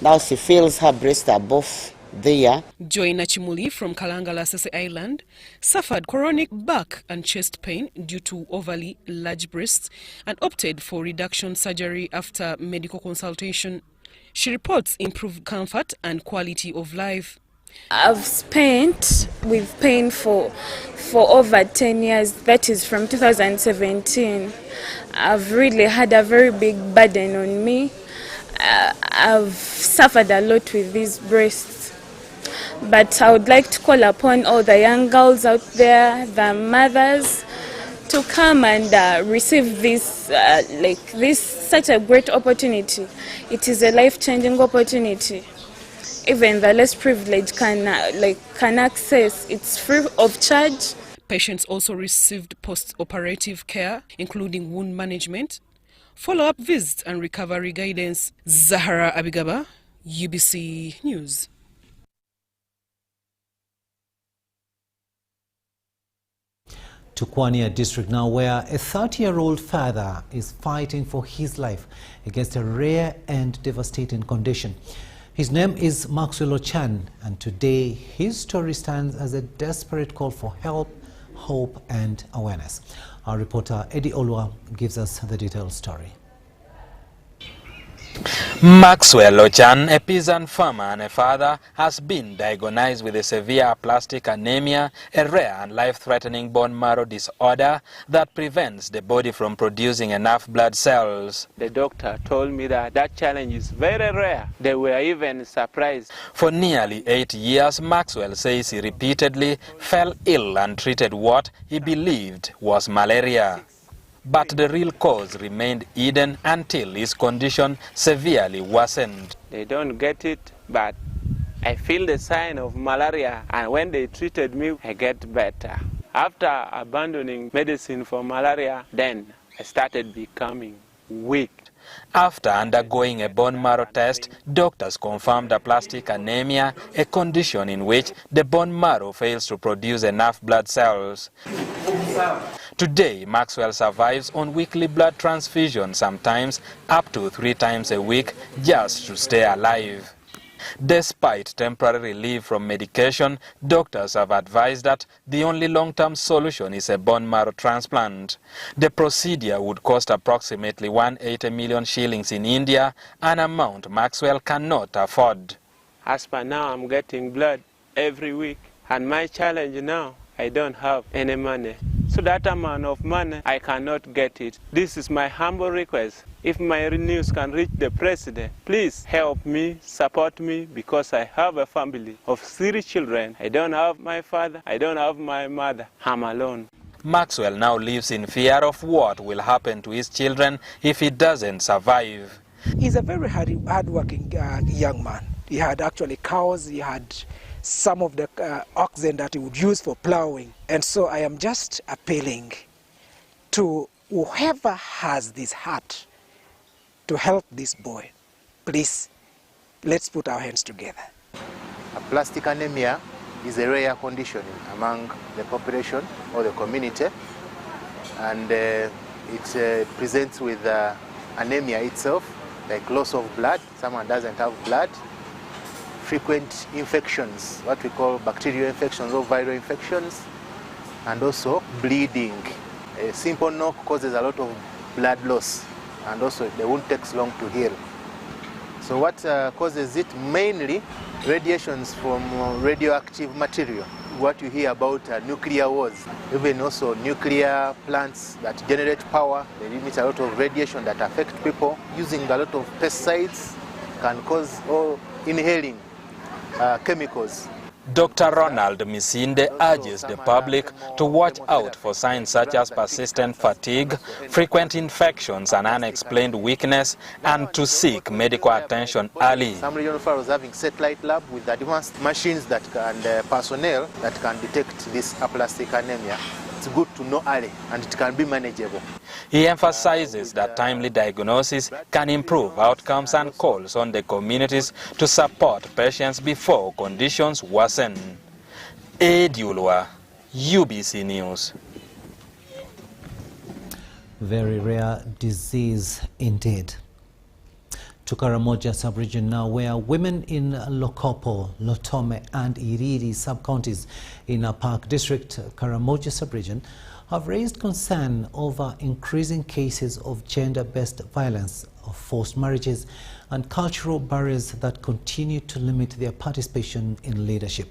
now she feels her breasts are both there.
Joy Nachimuli from Kalangala Sese Island suffered chronic back and chest pain due to overly large breasts and opted for reduction surgery after medical consultation. She reports improved comfort and quality of life.
I've spent with pain for over 10 years, that is from 2017. I've really had a very big burden on me. I've suffered a lot with these breasts. But I would like to call upon all the young girls out there, the mothers, to come and receive this, such a great opportunity. It is a life-changing opportunity. Even the less privileged can access. It's free of charge.
Patients also received post-operative care, including wound management, follow-up visits and recovery guidance. Zahara Abigaba, UBC News.
To Kwania district now, where a 30-year-old father is fighting for his life against a rare and devastating condition. His name is Maxwell Ochan, and today his story stands as a desperate call for help, hope and awareness. Our reporter Eddie Olwa gives us the detailed story.
Maxwell Ochan, a peasant farmer and a father, has been diagnosed with a severe aplastic anemia, a rare and life-threatening bone marrow disorder that prevents the body from producing enough blood cells.
The doctor told me that challenge is very rare. They were even surprised.
For nearly 8 years, Maxwell says he repeatedly fell ill and treated what he believed was malaria. But the real cause remained hidden until his condition severely worsened.
They don't get it, but I feel the sign of malaria, and when they treated me, I get better. After abandoning medicine for malaria, then I started becoming weak.
After undergoing a bone marrow test, doctors confirmed aplastic anemia, a condition in which the bone marrow fails to produce enough blood cells. Today, Maxwell survives on weekly blood transfusion, sometimes up to 3 times a week, just to stay alive. Despite temporary relief from medication, doctors have advised that the only long-term solution is a bone marrow transplant. The procedure would cost approximately 180 million shillings in India, an amount Maxwell cannot afford.
As per now, I'm getting blood every week, and my challenge now, I don't have any money. So that amount of money, I cannot get it. This is my humble request. If my news can reach the president, please help me, support me, because I have a family of 3 children. I don't have my father, I don't have my mother. I'm alone.
Maxwell now lives in fear of what will happen to his children if he doesn't survive.
He's a very hard-working young man. He had actually cows, he had some of the oxen that he would use for plowing. And so I am just appealing to whoever has this heart to help this boy. Please, let's put our hands together.
Aplastic anemia is a rare condition among the population or the community, and it presents with anemia itself, like loss of blood. Someone doesn't have blood. Frequent infections, what we call bacterial infections or viral infections, and also bleeding. A simple knock causes a lot of blood loss, and also the wound takes long to heal. So what causes it? Mainly radiations from radioactive material. What you hear about nuclear wars, even also nuclear plants that generate power, they emit a lot of radiation that affect people. Using a lot of pesticides can cause, or inhaling chemicals.
Dr. Ronald Misinde urges the public to watch out for signs such as persistent fatigue, frequent infections and unexplained weakness, and to seek medical attention early.
Some regional farmers having satellite lab with advanced machines that and personnel that can detect this aplastic anemia. It's good to know early, and it can be manageable.
He emphasizes that timely diagnosis can improve outcomes and calls on the communities to support patients before conditions worsen. Eddie Olwa, UBC News.
Very rare disease indeed. To Karamoja sub-region now, where women in Lokopo, Lotome and Iriri sub-counties in Park District, Karamoja sub-region, have raised concern over increasing cases of gender-based violence, of forced marriages and cultural barriers that continue to limit their participation in leadership.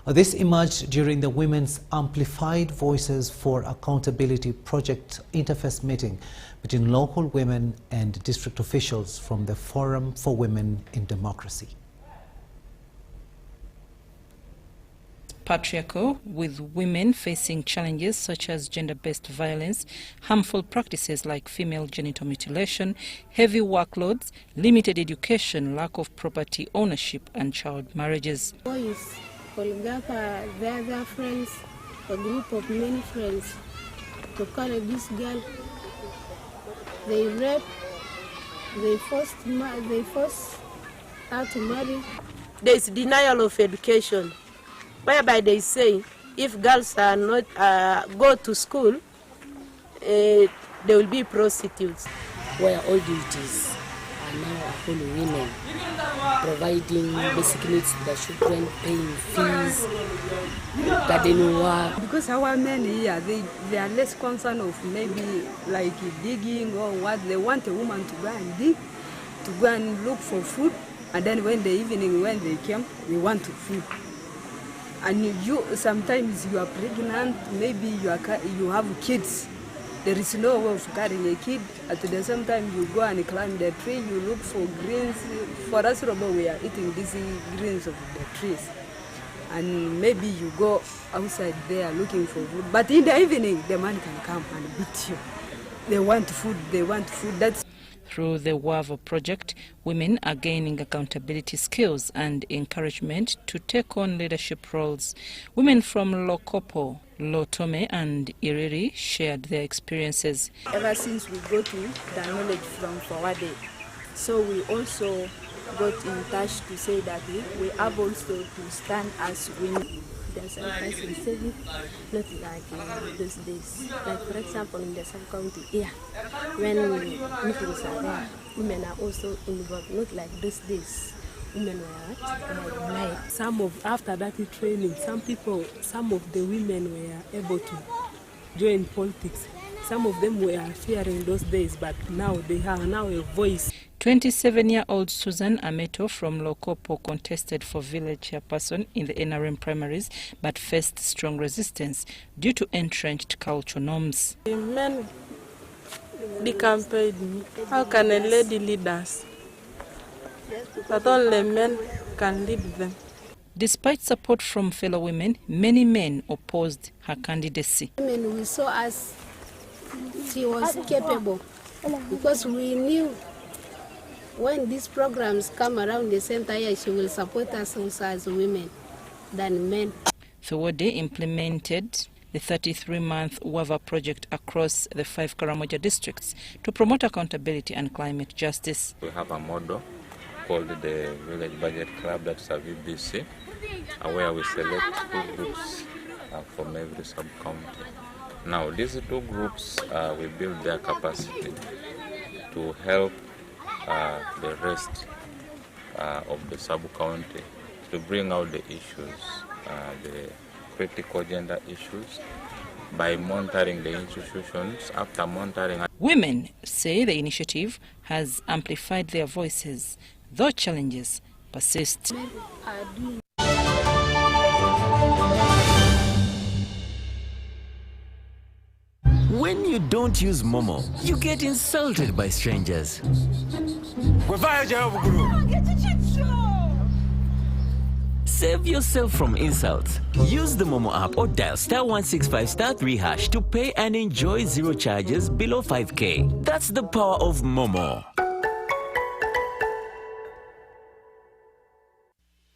This emerged during the Women's Amplified Voices for Accountability Project interface meeting between local women and district officials from the Forum for Women in Democracy.
Patriarchal, with women facing challenges such as gender-based violence, harmful practices like female genital mutilation, heavy workloads, limited education, lack of property ownership and child marriages.
Boys will gather their friends, a group of many friends, to carry this girl. They rape, they force how to marry.
There is denial of education, whereby they say if girls are not go to school, they will be prostitutes.
Where all duties are now upon women, providing basic needs to the children, paying fees, gardening work.
Because our men here, they are less concerned of maybe like digging or what. They want a woman to go and dig, to go and look for food, and then when the evening when they come, they want to feed. And you sometimes you are pregnant, maybe you have kids. There is no way of carrying a kid. At the same time, you go and climb the tree, you look for greens. For us, we are eating these greens of the trees. And maybe you go outside there looking for food. But in the evening, the man can come and beat you. They want food, they want food. That's
Through the WAVA project, women are gaining accountability skills and encouragement to take on leadership roles. Women from Lokopo, Lotome and Iriri shared their experiences.
Ever since we got the knowledge from Forwarded, so we also got in touch to say that we have also to stand as women.
There's a person saving, not like those days. Like for example, in the sub-county here, when meetings are there, women are also involved, not like those days. Women were blind.
After that training, some of the women were able to join politics. Some of them were fearing those days, but now they have now a voice.
27-year-old Susan Ameto from Lokopo contested for village chairperson in the NRM primaries, but faced strong resistance due to entrenched cultural norms.
The men, they campaigned me. How can a lady lead us? But only men can lead them.
Despite support from fellow women, many men opposed her candidacy.
Women, we saw as she was capable because we knew when these programs come around the center here, she will support us also as women than men.
Thowode implemented the 33-month WAVA project across the 5 Karamoja districts to promote accountability and climate justice.
We have a model called the Village Budget Club, that's a VBC, where we select 2 groups from every sub-county. Now, these 2 groups, we build their capacity to help the rest of the sub-county to bring out the issues, the critical gender issues, by monitoring the institutions. After monitoring,
women say the initiative has amplified their voices, though challenges persist.
When you don't use Momo, you get insulted by strangers. Save yourself from insults. Use the Momo app or dial *165 *3# to pay and enjoy 0 charges below 5K. That's the power of Momo.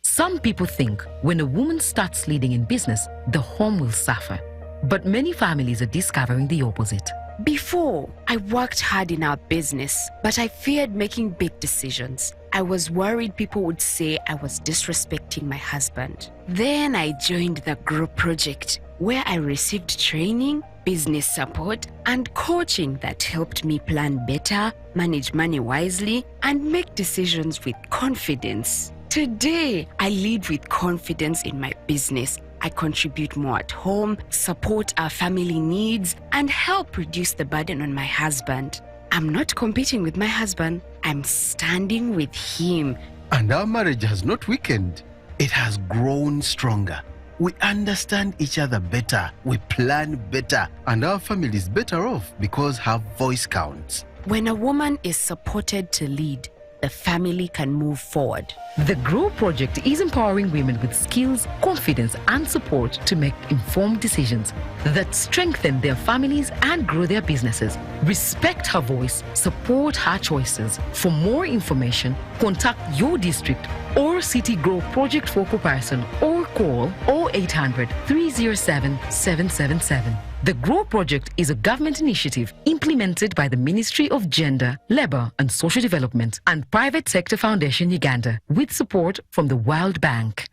Some people think when a woman starts leading in business, the home will suffer. But many families are discovering the opposite.
Before, I worked hard in our business, but I feared making big decisions. I was worried people would say I was disrespecting my husband. Then I joined the group project, where I received training, business support, and coaching that helped me plan better, manage money wisely, and make decisions with confidence. Today, I lead with confidence in my business. I contribute more at home, support our family needs, and help reduce the burden on my husband. I'm not competing with my husband, I'm standing with him.
And our marriage has not weakened, it has grown stronger. We understand each other better, we plan better, and our family is better off because her voice counts.
When a woman is supported to lead, the family can move forward.
The GROW project is empowering women with skills, confidence, and support to make informed decisions that strengthen their families and grow their businesses. Respect her voice, support her choices. For more information, contact your district or City Grow Project for comparison, or call 0800 307 777. The GROW project is a government initiative implemented by the Ministry of Gender, Labour and Social Development and Private Sector Foundation Uganda with support from the World Bank.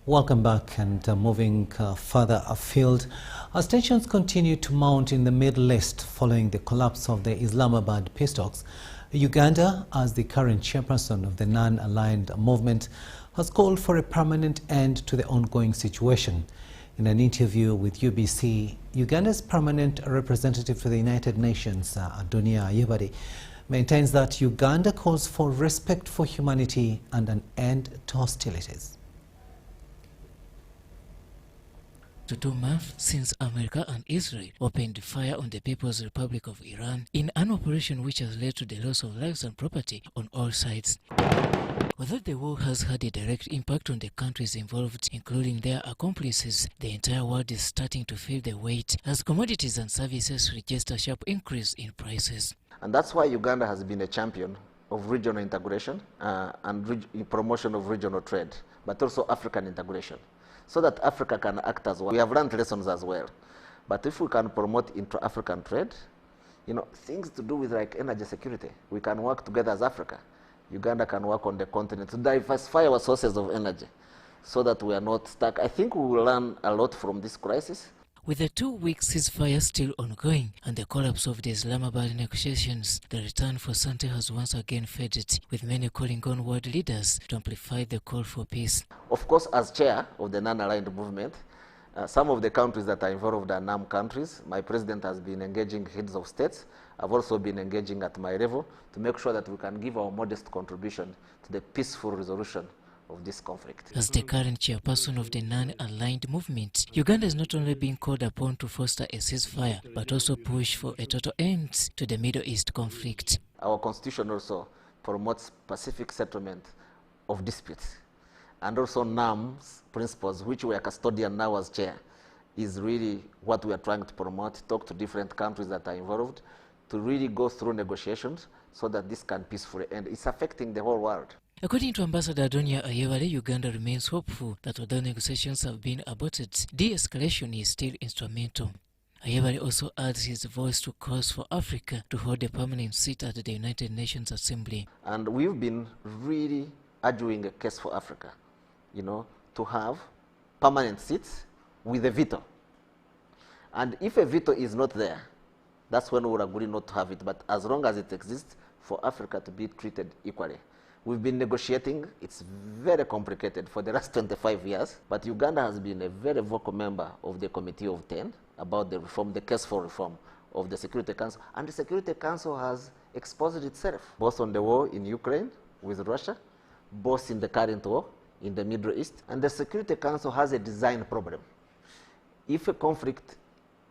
Welcome back, and moving further afield, as tensions continue to mount in the Middle East following the collapse of the Islamabad peace talks, Uganda, as the current chairperson of the non-aligned movement, has called for a permanent end to the ongoing situation. In an interview with UBC, Uganda's permanent representative to the United Nations, Adonia Ayebare, maintains that Uganda calls for respect for humanity and an end to hostilities.
2 months since America and Israel opened fire on the People's Republic of Iran in an operation which has led to the loss of lives and property on all sides. Although the war has had a direct impact on the countries involved, including their accomplices, the entire world is starting to feel the weight as commodities and services register a sharp increase in prices.
And that's why Uganda has been a champion of regional integration and promotion of regional trade, but also African integration, so that Africa can act as well. We have learned lessons as well. But if we can promote intra-African trade, things to do with like energy security, we can work together as Africa. Uganda can work on the continent to diversify our sources of energy so that we are not stuck. I think we will learn a lot from this crisis.
With the 2-week ceasefire still ongoing and the collapse of the Islamabad negotiations, the return for Sante has once again faded, with many calling on world leaders to amplify the call for peace.
Of course, as chair of the non-aligned movement, some of the countries that are involved are NAM countries. My president has been engaging heads of states. I've also been engaging at my level to make sure that we can give our modest contribution to the peaceful resolution of this conflict.
As the current chairperson of the non-aligned movement, Uganda is not only being called upon to foster a ceasefire, but also push for a total end to the Middle East conflict.
Our constitution also promotes pacific settlement of disputes. And also NAM's principles, which we are custodian now as chair, is really what we are trying to promote, talk to different countries that are involved, to really go through negotiations so that this can peacefully end. It's affecting the whole world.
According to Ambassador Adonia Ayebare, Uganda remains hopeful that although negotiations have been aborted, de-escalation is still instrumental. Ayebare also adds his voice to calls for Africa to hold a permanent seat at the United Nations Assembly.
And we've been really arguing a case for Africa, to have permanent seats with a veto. And if a veto is not there, that's when we would agree not to have it. But as long as it exists, for Africa to be treated equally. We've been negotiating. It's very complicated for the last 25 years, but Uganda has been a very vocal member of the Committee of 10 about the reform, the case for reform of the Security Council. And the Security Council has exposed itself, both on the war in Ukraine with Russia, both in the current war in the Middle East. And the Security Council has a design problem. If a conflict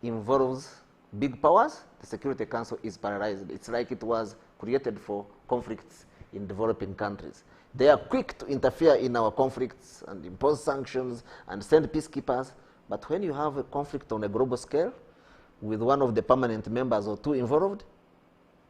involves big powers, the Security Council is paralyzed. It's like it was created for conflicts in developing countries. They are quick to interfere in our conflicts and impose sanctions and send peacekeepers. But when you have a conflict on a global scale with one of the permanent members or two involved,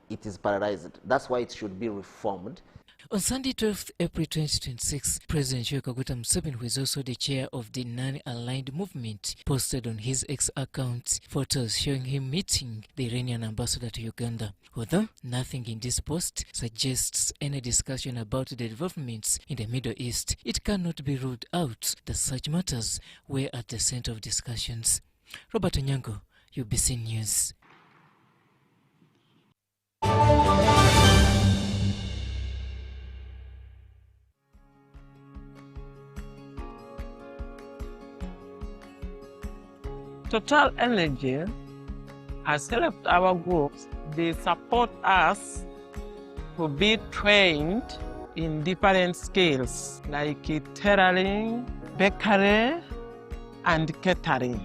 it is paralyzed. That's why it should be reformed.
On Sunday, 12th April 2026, President Yoweri Kaguta Museveni, who is also the chair of the non-aligned movement, posted on his X account photos showing him meeting the Iranian ambassador to Uganda. Although nothing in this post suggests any discussion about the developments in the Middle East, it cannot be ruled out that such matters were at the center of discussions. Robert Onyango, UBC News.
Total Energy has helped our groups. They support us to be trained in different skills like tailoring, bakery, and catering.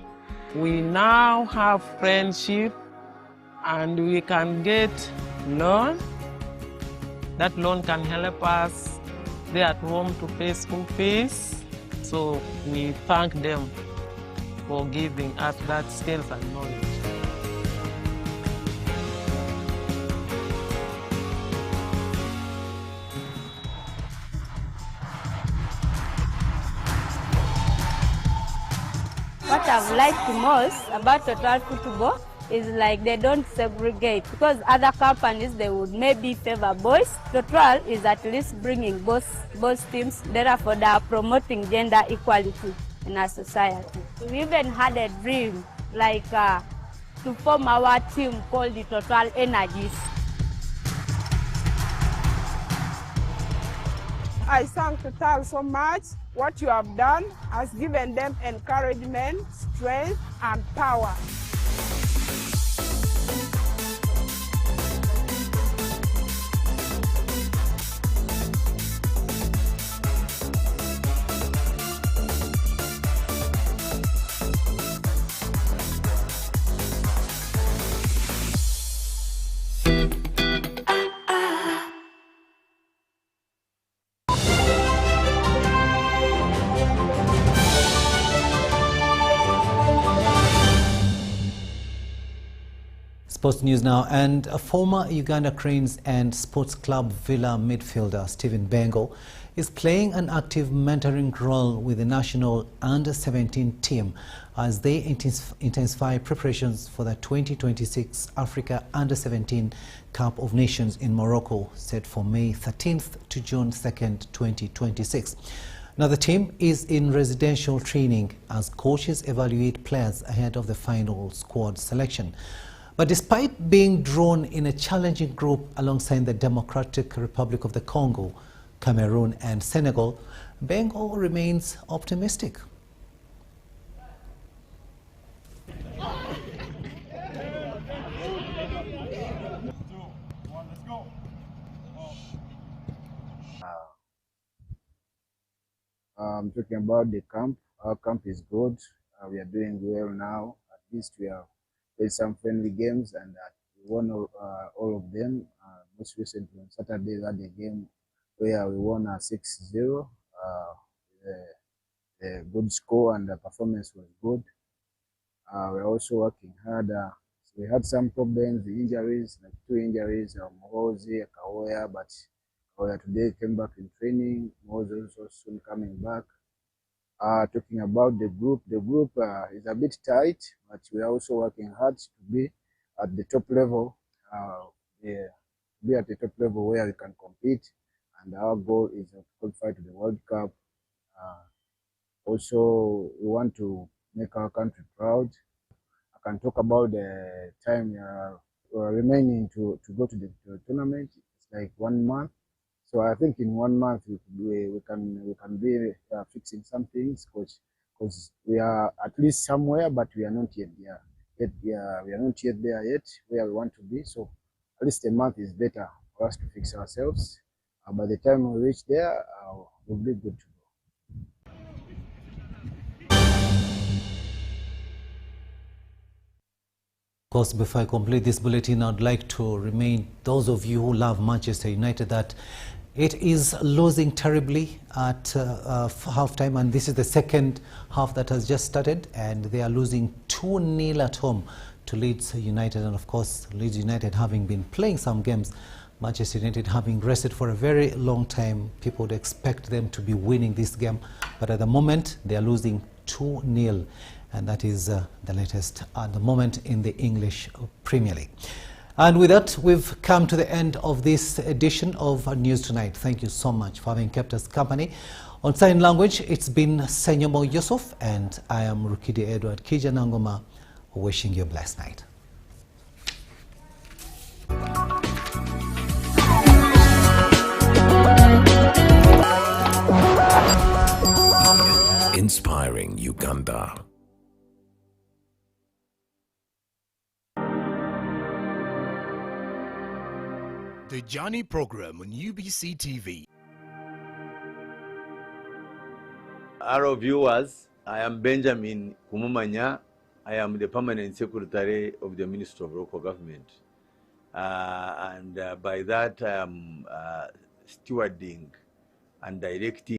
We now have friendship and we can get loan. That loan can help us stay at home to pay school fees. So we thank them for giving us that skills and knowledge.
What I've liked most about Total Football is like they don't segregate, because other companies they would maybe favor boys. Total is at least bringing both teams, therefore they are promoting gender equality in our society. We even had a dream like to form our team called the Total Energies.
I thank Total so much. What you have done has given them encouragement, strength, and power.
Sports news now, and a former Uganda Cranes and Sports Club Villa midfielder Stephen Bengo is playing an active mentoring role with the national under-17 team as they intensify preparations for the 2026 Africa Under-17 Cup of Nations in Morocco, set for May 13th to June 2nd, 2026. Now the team is in residential training as coaches evaluate players ahead of the final squad selection. But despite being drawn in a challenging group alongside the Democratic Republic of the Congo, Cameroon and Senegal, Bengo remains optimistic.
Talking about the camp, our camp is good. We are doing well now. At least we have played some friendly games and we won all of them. Most recently on Saturday we had a game where we won 6-0. The good score and the performance was good. We're also working hard. So we had some problems, the injuries, like 2 injuries, Mohozi, Kawoya, but Kawoya today came back in training. Mohozi also soon coming back. Talking about the group is a bit tight, but we are also working hard to be at the top level. Be at the top level where we can compete, and our goal is to qualify to the World Cup. Also, we want to make our country proud. I can talk about the time remaining to go to the tournament. It's like 1 month. So I think in 1 month we can be fixing some things, because we are at least somewhere, but we are not yet there. We are not yet there yet where we want to be. So at least a month is better for us to fix ourselves. By the time we reach there, we'll be good to go.
Of course, before I complete this bulletin, I'd like to remind those of you who love Manchester United that it is losing terribly at halftime, and this is the second half that has just started, and they are losing 2-0 at home to Leeds United. And of course, Leeds United having been playing some games, Manchester United having rested for a very long time, people would expect them to be winning this game, but at the moment they are losing 2-0, and that is the latest at the moment in the English Premier League. And with that, we've come to the end of this edition of News Tonight. Thank you so much for having kept us company. On sign language, it's been Senyomo Yusuf, and I am Rukidi Edward Kijanangoma, wishing you a blessed night.
Inspiring Uganda.
The Journey program on UBC TV.
Hello viewers, I am Benjamin Kumumanya. I am the Permanent Secretary of the Ministry of Local Government. By that I am stewarding and directing